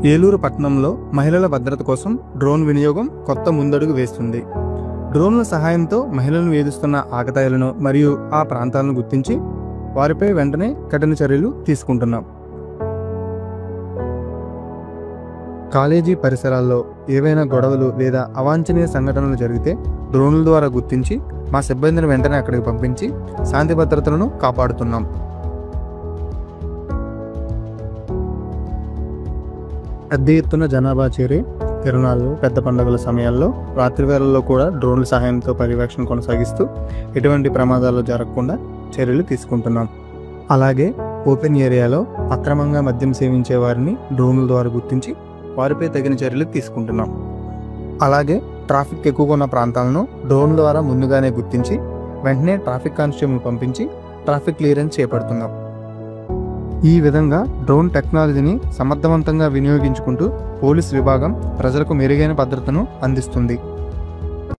ఏలూరు పట్టణంలో మహిళల భద్రత కోసం డ్రోన్ వినియోగం కొత్త ముందడుగు వేస్తుంది. డ్రోన్ల సహాయంతో మహిళలను వేధిస్తున్న ఆకతాయిలను మరియు ఆ ప్రాంతాలను గుర్తించి వారిపై వెంటనే కఠిన చర్యలు తీసుకుంటున్నాం. కాలేజీ పరిసరాల్లో ఏవైనా గొడవలు లేదా అవాంఛనీయ సంఘటనలు జరిగితే డ్రోన్ల ద్వారా గుర్తించి మా సిబ్బందిని వెంటనే అక్కడికి పంపించి శాంతి భద్రతలను కాపాడుతున్నాం. పెద్ద ఎత్తున జనాభా చేరి తిరునాళ్ళు, పెద్ద పండుగల సమయాల్లో రాత్రి వేళల్లో కూడా డ్రోన్ల సహాయంతో పర్యవేక్షణ కొనసాగిస్తూ ఎటువంటి ప్రమాదాలు జరగకుండా చర్యలు తీసుకుంటున్నాం. అలాగే ఓపెన్ ఏరియాలో అక్రమంగా మద్యం సేవించే వారిని డ్రోన్ల ద్వారా గుర్తించి వారిపై తగిన చర్యలు తీసుకుంటున్నాం. అలాగే ట్రాఫిక్ ఎక్కువగా ఉన్న ప్రాంతాలను డ్రోన్ ద్వారా ముందుగానే గుర్తించి వెంటనే ట్రాఫిక్ కానిస్టేబుల్ పంపించి ట్రాఫిక్ క్లియరెన్స్ చేపడుతున్నాం. ఈ విధంగా డ్రోన్ టెక్నాలజీని సమర్థవంతంగా వినియోగించుకుంటూ పోలీస్ విభాగం ప్రజలకు మెరుగైన భద్రతను అందిస్తుంది.